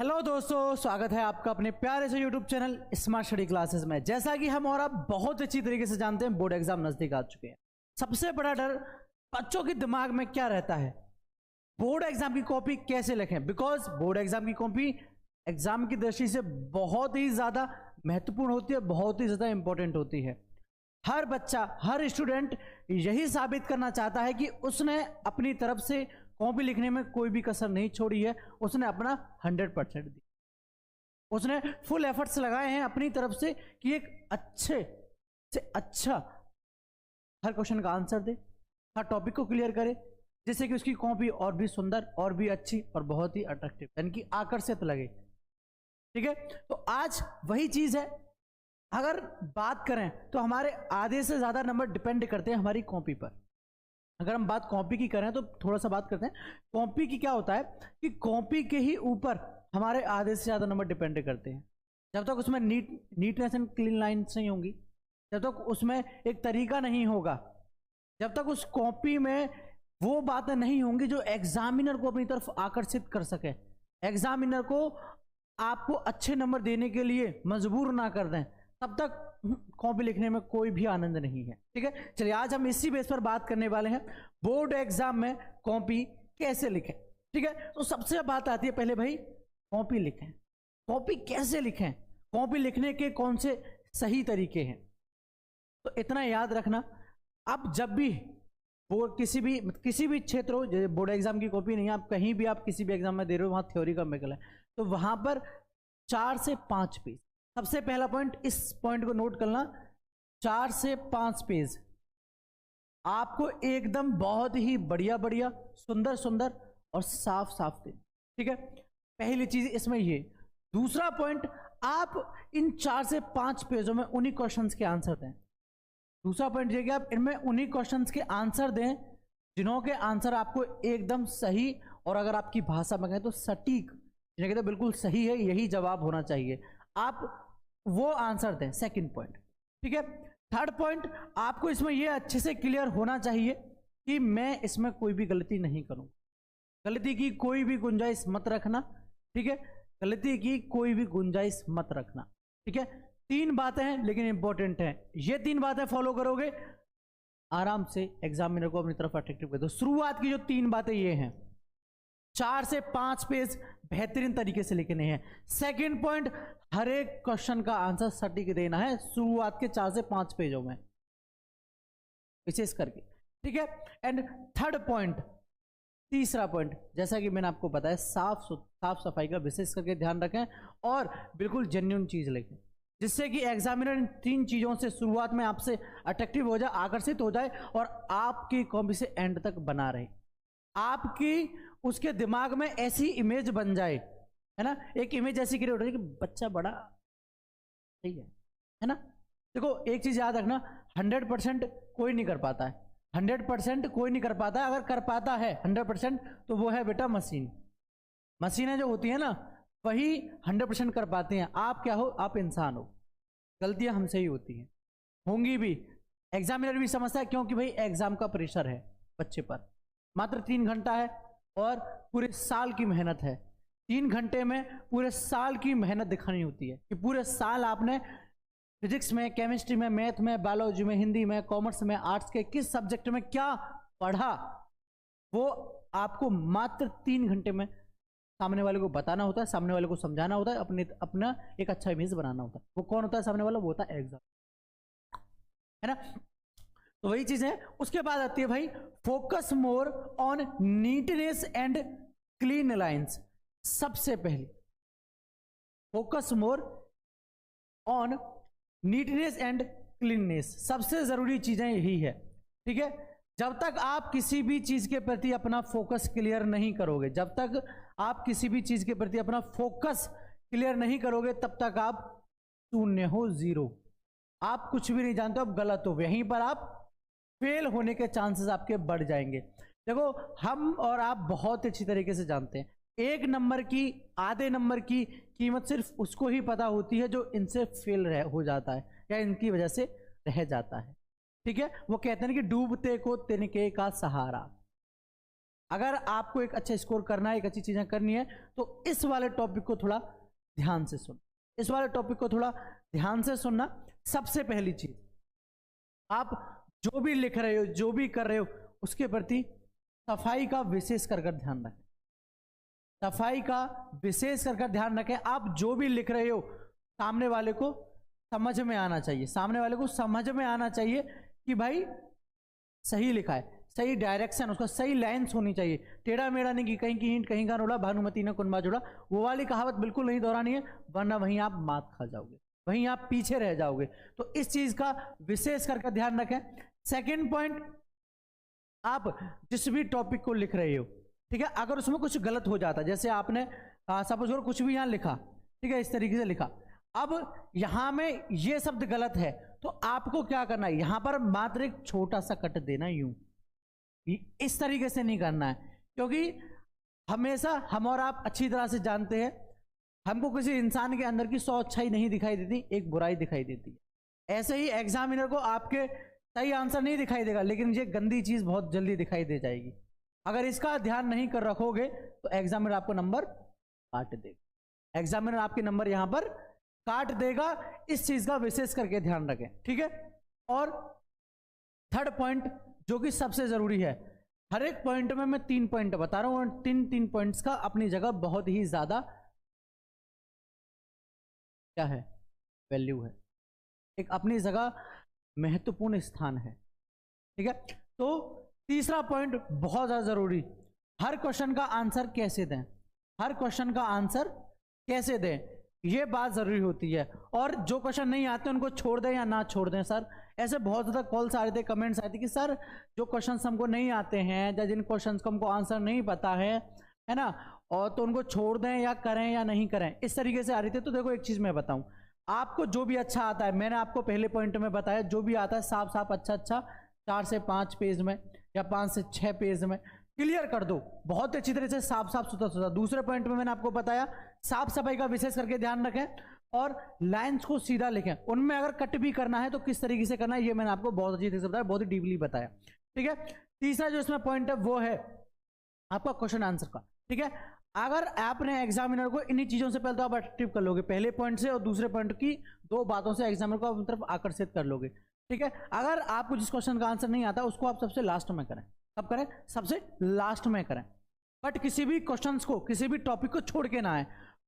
Hello दोस्तों, स्वागत है आपका अपने प्यारे से YouTube channel smart study classes में। जैसा कि हम और आप बहुत अच्छी तरीके से जानते हैं, बोर्ड एग्जाम नजदीक आ चुके हैं। सबसे बड़ा डर बच्चों के दिमाग में क्या रहता है, बोर्ड एग्जाम की कॉपी कैसे लिखें। बिकॉज बोर्ड एग्जाम की कॉपी एग्जाम की दृष्टि से बहुत ही ज्यादा महत्वपूर्ण होती है, बहुत ही ज्यादा इंपॉर्टेंट होती है। हर बच्चा, हर स्टूडेंट यही साबित करना चाहता है कि उसने अपनी तरफ से कॉपी लिखने में कोई भी कसर नहीं छोड़ी है, उसने अपना 100% दी, उसने फुल एफर्ट्स लगाए हैं अपनी तरफ से कि एक अच्छे से अच्छा हर क्वेश्चन का आंसर दे, हर टॉपिक को क्लियर करे, जिससे कि उसकी कॉपी और भी सुंदर और भी अच्छी और बहुत ही अट्रैक्टिव यानी कि आकर्षित लगे। ठीक है, तो आज वही चीज है। अगर बात करें तो हमारे आधे से ज्यादा नंबर डिपेंड करते हैं हमारी कॉपी पर। अगर हम बात कॉपी की करें तो थोड़ा सा बात करते हैं कॉपी की। क्या होता है कि कॉपी के ही ऊपर हमारे आधे से ज़्यादा नंबर डिपेंड करते हैं। जब तक उसमें नीटनेस एंड क्लीन लाइन्स नहीं होंगी, जब तक उसमें एक तरीका नहीं होगा, जब तक उस कॉपी में वो बातें नहीं होंगी जो एग्जामिनर को अपनी तरफ आकर्षित कर सके, एग्जामिनर को आपको अच्छे नंबर देने के लिए मजबूर ना कर दें, तब तक कॉपी लिखने में कोई भी आनंद नहीं है। ठीक है, चलिए आज हम इसी बेस पर बात करने वाले हैं, बोर्ड एग्जाम में कॉपी कैसे लिखें। ठीक है, तो सबसे बात आती है पहले भाई कॉपी लिखें। कॉपी कैसे लिखें, कॉपी लिखने के कौन से सही तरीके हैं। तो इतना याद रखना, आप जब भी बोर्ड किसी भी क्षेत्र हो, जैसे बोर्ड एग्जाम की कॉपी नहीं, आप कहीं भी आप किसी भी एग्जाम में दे रहे हो, वहां थ्योरी का मेकल है, तो वहां पर 4 से 5 पेज। सबसे पहला पॉइंट, इस पॉइंट को नोट करना, 4 से 5 पेज आपको एकदम बहुत ही बढ़िया बढ़िया सुंदर सुंदर और साफ साफ दें। ठीक है, पहली चीज इसमें ये। दूसरा पॉइंट, आप इन 4 से 5 पेजों में उन्हीं क्वेश्चंस के आंसर दें। दूसरा पॉइंट ये कि आप इनमें उन्हीं क्वेश्चंस के आंसर दें जिन्हों के आंसर आपको एकदम सही, और अगर आपकी भाषा में कहें तो सटीक, जिन्हें कहते बिल्कुल सही है, यही जवाब होना चाहिए, आप वो आंसर दें। Second point. ठीक है, थर्ड पॉइंट, आपको इसमें यह अच्छे से क्लियर होना चाहिए कि मैं इसमें कोई भी गलती नहीं करूं। गलती की कोई भी गुंजाइश मत रखना। ठीक है, गलती की कोई भी गुंजाइश मत रखना। ठीक है, 3 बातें हैं लेकिन इंपॉर्टेंट हैं। ये 3 बातें फॉलो करोगे, आराम से एग्जामिनर को अपनी तरफ अट्रैक्टिव कर दो। शुरुआत की जो 3 बातें ये हैं, 4 से 5 पेज बेहतरीन तरीके से लिखने हैं। सेकंड पॉइंट, हर एक क्वेश्चन का आंसर सटीक देना है शुरुआत के 4 से 5 पेजों में विशेष करके। ठीक है, एंड थर्ड पॉइंट, तीसरा पॉइंट, जैसा कि मैंने आपको बताया, साफ सफाई का विशेष करके ध्यान रखें और बिल्कुल जेन्युइन चीज लिखें, जिससे कि एग्जामिनर इन 3 चीजों से शुरुआत में आपसे अट्रैक्टिव हो जाए, आकर्षित हो जाए और आपकी कॉपी से एंड तक बना रहे। आपकी उसके दिमाग में ऐसी इमेज बन जाए, है ना, एक इमेज ऐसी क्रिएट हो जाए कि बच्चा बड़ा सही है ना। देखो एक चीज याद रखना, 100% कोई नहीं कर पाता है, 100% कोई नहीं कर पाता है। अगर कर पाता है 100% तो वो है बेटा मशीन। मशीनें जो होती है ना, वही 100% कर पाती हैं। आप क्या हो, आप इंसान हो, गलतियां हमसे ही होती हैं, होंगी भी, एग्जामिनर भी समझता है, क्योंकि भाई एग्जाम का प्रेशर है बच्चे पर। मात्र 3 घंटा है और पूरे साल की मेहनत है। 3 घंटे में पूरे साल की मेहनत दिखानी होती है कि पूरे साल आपने फिजिक्स में, केमिस्ट्री में, मैथ में, बायोलॉजी में, हिंदी में, कॉमर्स में, आर्ट्स के किस सब्जेक्ट में क्या पढ़ा, वो आपको मात्र 3 घंटे में सामने वाले को बताना होता है, सामने वाले को समझाना होता है, अपना एक अच्छा इमेज बनाना होता है। वो कौन होता है सामने वाला, वो होता है एग्जाम, है ना। तो वही चीज है। उसके बाद आती है भाई, focus more on neatness and clean lines. सबसे पहले focus more on neatness and cleanness, सबसे जरूरी चीजें यही है। ठीक है, जब तक आप किसी भी चीज के प्रति अपना फोकस क्लियर नहीं करोगे, जब तक आप किसी भी चीज के प्रति अपना फोकस क्लियर नहीं करोगे, तब तक आप शून्य हो, 0। आप कुछ भी नहीं जानते, आप गलत हो, यहीं पर आप फेल होने के चांसेस आपके बढ़ जाएंगे। देखो हम और आप बहुत अच्छी तरीके से जानते हैं, 1 नंबर की, आधे नंबर की कीमत सिर्फ उसको ही पता होती है जो इनसे फेल हो जाता है या इनकी वजह से रह जाता है। ठीक है, वो कहते हैं कि डूबते को तिनके का सहारा। अगर आपको एक अच्छा स्कोर करना है, एक अच्छी चीजें करनी है, तो इस वाले टॉपिक को थोड़ा ध्यान से सुन, इस वाले टॉपिक को थोड़ा ध्यान से सुनना। सबसे पहली चीज, आप जो भी लिख रहे हो, जो भी कर रहे हो, उसके प्रति सफाई का विशेष कर ध्यान रखें, सफाई का विशेष कर ध्यान रखें। आप जो भी लिख रहे हो सामने वाले को समझ में आना चाहिए, सामने वाले को समझ में आना चाहिए कि भाई सही लिखा है, सही डायरेक्शन, उसका सही लाइन्स होनी चाहिए, टेढ़ा मेढ़ा नहीं कि कहीं की हिंट कहीं का रोड़ा, भानुमति ने कुनबा जोड़ा, वो वाली कहावत बिल्कुल नहीं दोहरानी है, वरना वहीं आप मात खा जाओगे, वहीं आप पीछे रह जाओगे। तो इस चीज का विशेष करके ध्यान रखें। सेकंड पॉइंट, आप जिस भी टॉपिक को लिख रहे हो, ठीक है, अगर उसमें कुछ गलत हो जाता है, जैसे आपने सपोज करो कुछ भी यहां लिखा, ठीक है, इस तरीके से लिखा, अब यहां में ये शब्द गलत है, तो आपको क्या करना है, यहां पर मात्र एक छोटा सा कट देना, यूं इस तरीके से नहीं करना है, क्योंकि हमेशा हम और आप अच्छी तरह से जानते हैं, हमको किसी इंसान के अंदर की 100 अच्छाई नहीं दिखाई देती, एक बुराई दिखाई देती है। ऐसे ही एग्जामिनर को आपके सही आंसर नहीं दिखाई देगा, लेकिन ये गंदी चीज बहुत जल्दी दिखाई दे जाएगी। अगर इसका ध्यान नहीं कर रखोगे तो एग्जामिनर आपको नंबर काट देगा, एग्जामिनर आपके नंबर यहां पर काट देगा। इस चीज का विशेष करके ध्यान रखें, ठीक है। और थर्ड पॉइंट जो कि सबसे जरूरी है, हर एक पॉइंट में मैं 3 पॉइंट बता रहा हूं, और 3 पॉइंट्स का अपनी जगह बहुत ही ज्यादा क्या है, वैल्यू है, एक अपनी जगह महत्वपूर्ण स्थान है, ठीक है। तो तीसरा पॉइंट बहुत ज्यादा जरूरी, हर क्वेश्चन का आंसर कैसे दें, हर क्वेश्चन का आंसर कैसे दें, ये बात जरूरी होती है। और जो क्वेश्चन नहीं आते उनको छोड़ दें या ना छोड़ दें। सर ऐसे बहुत ज्यादा कॉल्स आ रहे थे, कमेंट्स आए थे कि सर जो क्वेश्चंस हमको नहीं आते हैं या जिन क्वेश्चंस को हमको आंसर नहीं पता है ना, और तो उनको छोड़ दें या करें या नहीं करें, इस तरीके से आ रही थी। तो देखो एक चीज मैं बताऊं, आपको जो भी अच्छा आता है, मैंने आपको पहले पॉइंट में बताया, जो भी आता है साफ साफ अच्छा 4 से 5 पेज में या 5 से 6 पेज में क्लियर कर दो, बहुत अच्छी तरह से, साफ साफ सुथरा। दूसरे पॉइंट में मैंने आपको बताया साफ सफाई का विशेष करके ध्यान रखें, और लाइंस को सीधा लिखें। उनमें अगर कट भी करना है तो किस तरीके से करना है, ये मैंने आपको बहुत अच्छी तरह से बताया, बहुत ही डीपली बताया, ठीक है। तीसरा जो इसमें पॉइंट है वो है आपका क्वेश्चन आंसर का, ठीक है। अगर आपने एग्जामिनर को इन्हीं चीजों से पहले तो आप अट्रैक्टिव कर लोगे, पहले पॉइंट से और दूसरे पॉइंट की 2 बातों से एग्जामिनर को अपनी तरफ आकर्षित कर लोगे, ठीक है। अगर आपको जिस क्वेश्चन का आंसर नहीं आता उसको आप सबसे लास्ट में करें, कब करें, सबसे लास्ट में करें। बट किसी भी क्वेश्चन को, किसी भी टॉपिक को छोड़ के ना आए,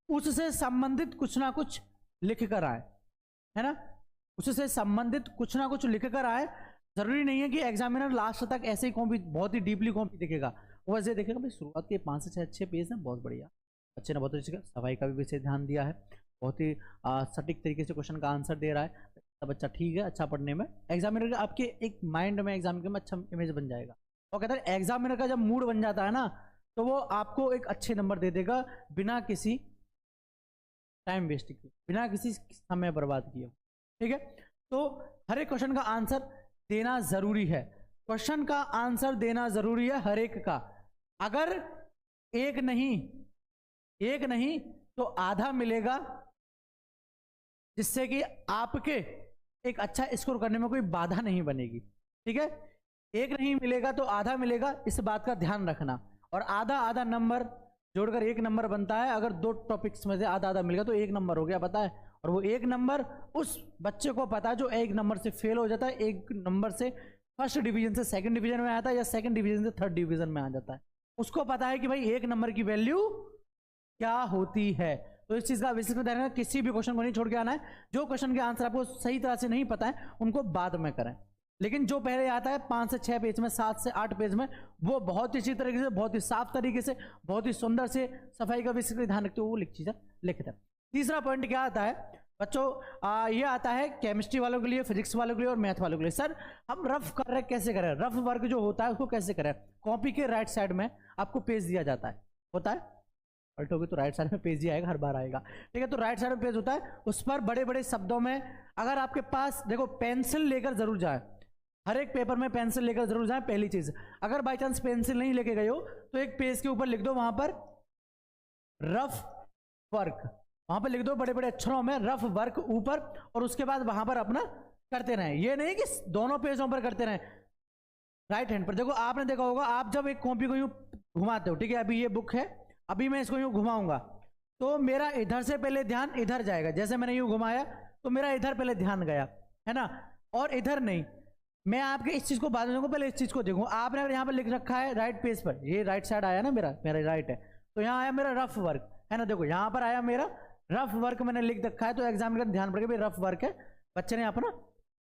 उससे संबंधित कुछ ना कुछ लिख कर आए, है ना, उससे संबंधित कुछ ना कुछ लिख कर आए। जरूरी नहीं है कि एग्जामिनर लास्ट तक ऐसे ही कॉपी, बहुत ही डीपली कॉपी देखेगा, वो ऐसे देखेगा भाई शुरुआत के 5 से 6 अच्छे पेज हैं, बहुत बढ़िया, अच्छे ने बहुत अच्छे सफाई का भी विशेष ध्यान दिया है, बहुत ही सटीक तरीके से क्वेश्चन का आंसर दे रहा है, तब अच्छा ठीक है, अच्छा पढ़ने में एग्जामिनर आपके एक माइंड में एग्जामिनर में अच्छा इमेज बन जाएगा। और कहते हैं एग्जामिनर का जब मूड बन जाता है ना, तो वो आपको एक अच्छे नंबर दे देगा बिना किसी टाइम वेस्ट किए, बिना किसी समय बर्बाद किए, ठीक है। तो हर एक क्वेश्चन का आंसर देना जरूरी है, क्वेश्चन का आंसर देना जरूरी है हर एक का। अगर एक नहीं तो आधा मिलेगा, जिससे कि आपके एक अच्छा स्कोर करने में कोई बाधा नहीं बनेगी, ठीक है। एक नहीं मिलेगा तो आधा मिलेगा, इस बात का ध्यान रखना। और आधा नंबर जोड़कर 1 नंबर बनता है। अगर 2 टॉपिक्स में से आधा मिलेगा तो 1 नंबर हो गया, पता है। और वो 1 नंबर उस बच्चे को पता है जो 1 नंबर से फेल हो जाता है, 1 नंबर से फर्स्ट डिवीजन से सेकंड डिवीजन में आता है या सेकंड डिवीजन से थर्ड डिवीजन में आ जाता है, उसको पता है कि भाई 1 नंबर की वैल्यू क्या होती है। तो इस चीज का विशेष ध्यान रखना, किसी भी क्वेश्चन को नहीं छोड़ के आना है। जो क्वेश्चन के आंसर आपको सही तरह से नहीं पता है उनको बाद में करें, लेकिन जो पहले आता है 5 से 6 पेज में, 7 से 8 पेज में, वो बहुत ही अच्छी तरीके से, बहुत ही साफ तरीके से, बहुत ही सुंदर से सफाई का विशेष ध्यान रखते हुए वो चीजें लिखते हैं। तीसरा पॉइंट क्या आता है बच्चों, ये आता है केमिस्ट्री वालों के लिए, फिजिक्स वालों के लिए और मैथ वालों के लिए। सर हम रफ कर रहे हैं, कैसे करें, रफ वर्क जो होता है उसको कैसे करें। कॉपी के राइट साइड में आपको पेज दिया जाता है, होता है, पलटोगे तो राइट साइड में पेज ही आएगा, हर बार आएगा, ठीक है। तो राइट साइड में पेज होता है, उस पर बड़े बड़े शब्दों में, अगर आपके पास देखो पेंसिल लेकर जरूर जाए, हर एक पेपर में पेंसिल लेकर जरूर जाए। पहली चीज, अगर बाई चांस पेंसिल नहीं लेके गए हो तो एक पेज के ऊपर लिख दो वहां पर रफ वर्क, वहां पर लिख दो बड़े बड़े अक्षरों में रफ वर्क ऊपर, और उसके बाद वहां पर अपना करते रहें। ये नहीं कि दोनों पेजों पर करते रहें, राइट हैंड पर। देखो आपने देखा होगा, आप जब एक कॉपी को यूं घुमाते हो, ठीक है। अभी ये बुक है, अभी मैं इसको यूं घुमाऊंगा तो मेरा इधर से पहले ध्यान इधर जाएगा। जैसे मैंने यूं घुमाया तो मेरा इधर पहले ध्यान गया, है ना, और इधर नहीं। मैं आपके इस चीज को बाद में देखूं, पहले इस चीज को देखूं। आपने अगर यहाँ पर लिख रखा है राइट पेज पर, ये राइट साइड आया ना, मेरा राइट है, तो यहाँ आया मेरा रफ वर्क, है ना। देखो यहाँ पर आया मेरा रफ वर्क, मैंने लिख रखा है, तो एग्जाम का ध्यान पड़ेगा भाई रफ वर्क है, बच्चे ने अपना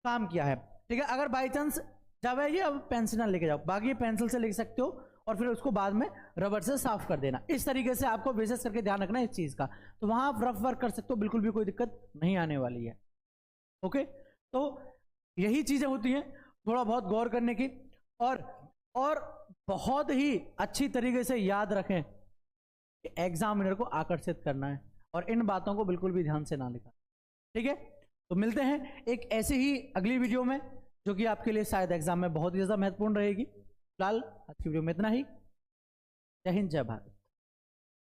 काम किया है, ठीक है। अगर बाई चांस जब है ये, अब पेंसिल ना लेके जाओ, बाकी पेंसिल से लिख सकते हो और फिर उसको बाद में रबर से साफ कर देना। इस तरीके से आपको विशेष करके ध्यान रखना है इस चीज का। तो वहां आप रफ वर्क कर सकते हो, बिल्कुल भी कोई दिक्कत नहीं आने वाली है। ओके, तो यही चीजें होती हैं थोड़ा बहुत गौर करने की, और बहुत ही अच्छी तरीके से याद रखें कि एग्जामिनर को आकर्षित करना है, और इन बातों को बिल्कुल भी ध्यान से ना लिखा, ठीक है। तो मिलते हैं एक ऐसे ही अगली वीडियो में, जो कि आपके लिए शायद एग्जाम में बहुत ही ज्यादा महत्वपूर्ण रहेगी। फिलहाल आज की वीडियो में इतना ही। जय हिंद, जय भारत।